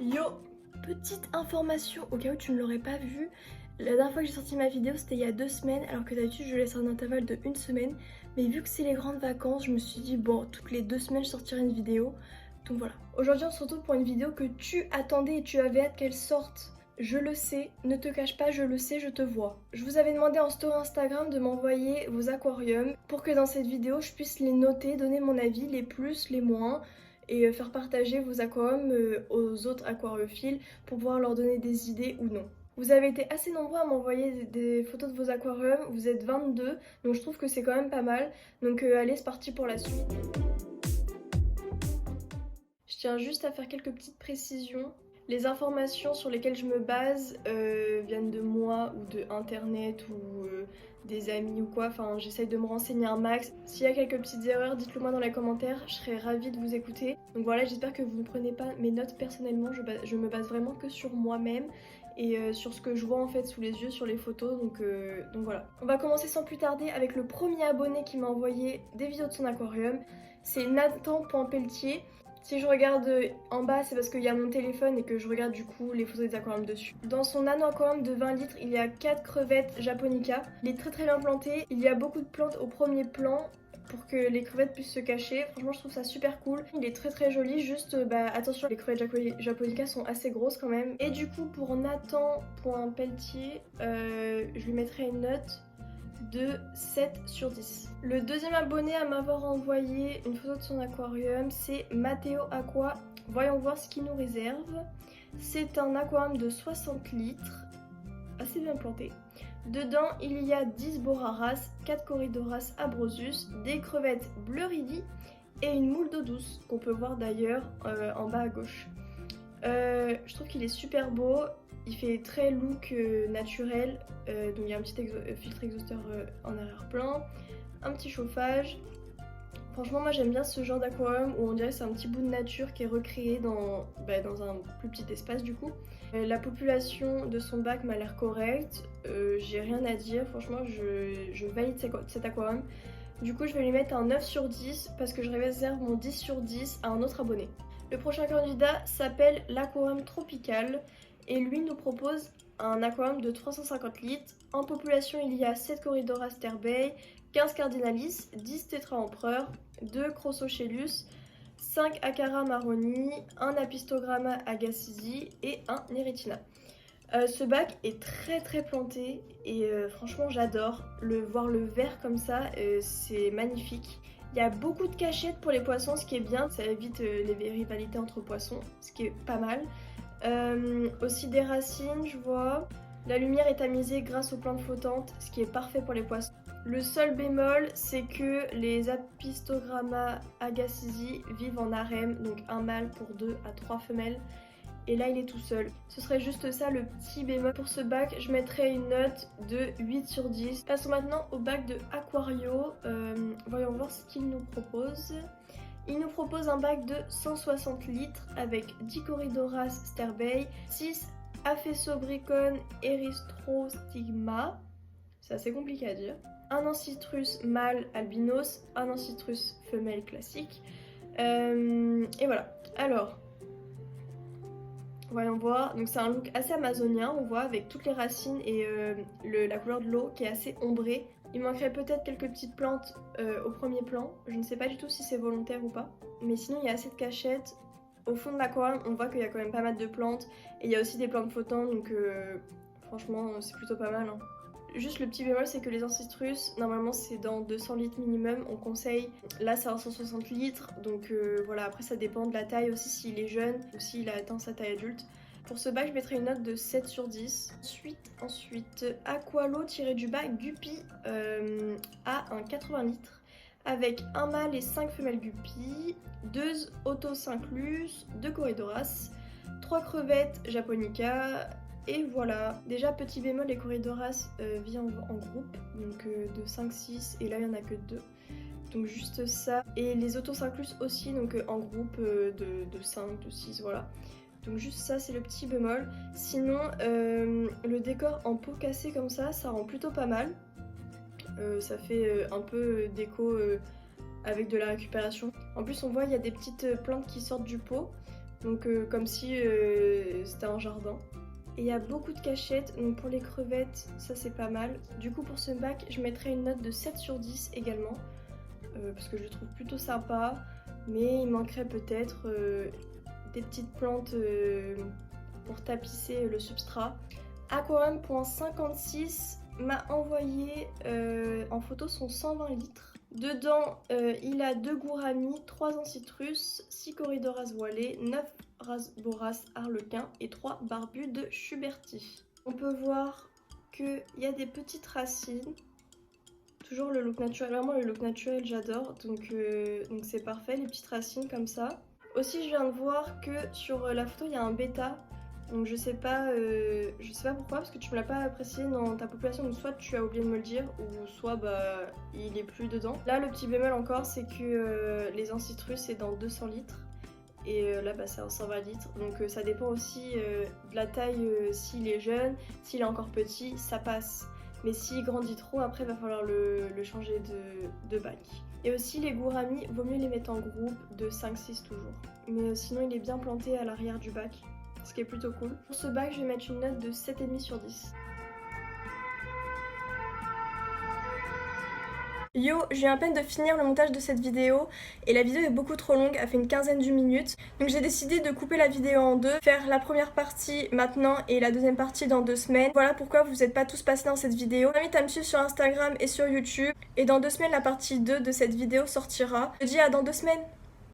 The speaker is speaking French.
Yo, petite information au cas où tu ne l'aurais pas vu. La dernière fois que j'ai sorti ma vidéo c'était il y a 2 semaines, alors que d'habitude je laisse un intervalle de 1 semaine. Mais vu que c'est les grandes vacances, je me suis dit bon, toutes les 2 semaines je sortirai une vidéo. Donc voilà. Aujourd'hui on se retrouve pour une vidéo que tu attendais et tu avais hâte qu'elle sorte. Je le sais, ne te cache pas, je le sais, je te vois. Je vous avais demandé en story Instagram de m'envoyer vos aquariums pour que dans cette vidéo je puisse les noter, donner mon avis, les plus, les moins, et faire partager vos aquariums aux autres aquariophiles pour pouvoir leur donner des idées ou non. Vous avez été assez nombreux à m'envoyer des photos de vos aquariums, vous êtes 22, donc je trouve que c'est quand même pas mal. Donc allez, c'est parti pour la suite. Je tiens juste à faire quelques petites précisions. Les informations sur lesquelles je me base viennent de moi ou de internet ou des amis ou quoi. Enfin, j'essaye de me renseigner un max. S'il y a quelques petites erreurs, dites-le moi dans les commentaires. Je serais ravie de vous écouter. Donc voilà, j'espère que vous ne prenez pas mes notes personnellement. Je me base vraiment que sur moi-même et sur ce que je vois en fait sous les yeux sur les photos. Donc voilà. On va commencer sans plus tarder avec le premier abonné qui m'a envoyé des vidéos de son aquarium. C'est Nathan.Pelletier. Si je regarde en bas, c'est parce qu'il y a mon téléphone et que je regarde du coup les photos des aquariums dessus. Dans son nano aquarium de 20 litres, il y a 4 crevettes japonica. Il est très très bien planté. Il y a beaucoup de plantes au premier plan pour que les crevettes puissent se cacher. Franchement, je trouve ça super cool. Il est très très joli, juste attention, les crevettes japonica sont assez grosses quand même. Et du coup, pour Nathan.Pelletier, je lui mettrai une note de 7 sur 10. Le deuxième abonné à m'avoir envoyé une photo de son aquarium, c'est Matteo Aqua. Voyons voir ce qu'il nous réserve. C'est un aquarium de 60 litres, assez bien planté. Dedans, il y a 10 Boraras, 4 Corydoras abrosus, des crevettes Bleuridi et une moule d'eau douce, qu'on peut voir d'ailleurs en bas à gauche. Je trouve qu'il est super beau. Il fait très look naturel, donc il y a un petit filtre exhausteur en arrière-plan, un petit chauffage. Franchement, moi j'aime bien ce genre d'aquarium où on dirait que c'est un petit bout de nature qui est recréé dans un plus petit espace du coup. La population de son bac m'a l'air correcte, j'ai rien à dire, franchement je valide cet aquarium. Du coup je vais lui mettre un 9 sur 10 parce que je réserve mon 10 sur 10 à un autre abonné. Le prochain candidat s'appelle l'Aquarium Tropical et lui nous propose un aquarium de 350 litres. En population, il y a 7 Corydoras sterbei, 15 Cardinalis, 10 Tétra empereurs, 2 Crossochelus, 5 Acara marroni, 1 Apistogramma agassizi et 1 Neritina. Ce bac est très très planté et franchement j'adore. Voir le vert comme ça, c'est magnifique. Il y a beaucoup de cachettes pour les poissons, ce qui est bien, ça évite les rivalités entre poissons, ce qui est pas mal. Aussi des racines, je vois. La lumière est tamisée grâce aux plantes flottantes, ce qui est parfait pour les poissons. Le seul bémol, c'est que les Apistogramma agassizi vivent en harem, donc un mâle pour 2 à 3 femelles. Et là il est tout seul. Ce serait juste ça le petit bémol. Pour ce bac, je mettrais une note de 8 sur 10. Passons maintenant au bac de Aquario. Voyons voir ce qu'il nous propose. Il nous propose un bac de 160 litres avec 10 Corydoras sterbei, 6 Aphesobricon erythrostigma, c'est assez compliqué à dire, un ancitrus mâle albinos, un ancitrus femelle classique, et voilà. Alors, voyons voir, donc c'est un look assez amazonien, on voit, avec toutes les racines et la couleur de l'eau qui est assez ombrée. Il manquerait peut-être quelques petites plantes au premier plan, je ne sais pas du tout si c'est volontaire ou pas. Mais sinon il y a assez de cachettes. Au fond de l'aquarium on voit qu'il y a quand même pas mal de plantes. Et il y a aussi des plantes flottantes donc franchement c'est plutôt pas mal. Hein. Juste le petit bémol c'est que les ancitrus, normalement c'est dans 200 litres minimum, on conseille. Là c'est un 160 litres donc voilà, après ça dépend de la taille aussi s'il est jeune ou s'il a atteint sa taille adulte. Pour ce bac, je mettrai une note de 7 sur 10. Ensuite Aqualo tiré du bas Guppy à un 80 litres avec un mâle et 5 femelles Guppy, 2 Otocinclus, 2 Corydoras, 3 crevettes Japonica. Et voilà, déjà petit bémol, les Corydoras vivent en groupe, donc de 5-6 et là il n'y en a que 2. Donc juste ça. Et les Otocinclus aussi, donc en groupe de 5, de 6, voilà. Donc juste ça c'est le petit bémol. Sinon le décor en pot cassé comme ça rend plutôt pas mal. Ça fait un peu déco avec de la récupération. En plus on voit il y a des petites plantes qui sortent du pot. Donc comme si c'était un jardin. Et il y a beaucoup de cachettes, donc pour les crevettes, ça c'est pas mal. Du coup pour ce bac, je mettrais une note de 7 sur 10 également, parce que je le trouve plutôt sympa, mais il manquerait peut-être des petites plantes pour tapisser le substrat. Aquarium.56 m'a envoyé en photo son 120 litres. Dedans, il a 2 gouramis, 3 ancitrus, 6 corridoras voilées, 9 rasboras harlequin et 3 barbus de Schuberti. On peut voir qu'il y a des petites racines. Toujours le look naturel, vraiment le look naturel j'adore, donc c'est parfait, les petites racines comme ça. Aussi je viens de voir que sur la photo il y a un bêta, donc je sais pas pourquoi, parce que tu me l'as pas précisé dans ta population, donc soit tu as oublié de me le dire, ou soit bah il est plus dedans. Là le petit bémol encore c'est que les ancitrus c'est dans 200 litres, et là bah c'est en 120 litres, donc ça dépend aussi de la taille, s'il est jeune, s'il est encore petit, ça passe. Mais s'il grandit trop, après il va falloir le changer de bac. Et aussi les gouramis, vaut mieux les mettre en groupe de 5-6 toujours. Mais sinon il est bien planté à l'arrière du bac, ce qui est plutôt cool. Pour ce bac, je vais mettre une note de 7,5 sur 10. Yo, je viens à peine de finir le montage de cette vidéo et la vidéo est beaucoup trop longue, elle fait une quinzaine de minutes. Donc j'ai décidé de couper la vidéo en deux, faire la première partie maintenant et la deuxième partie dans 2 semaines. Voilà pourquoi vous n'êtes pas tous passés dans cette vidéo. Je vous invite à me suivre sur Instagram et sur YouTube. Et dans 2 semaines, la partie 2 de cette vidéo sortira. Je vous dis à dans 2 semaines.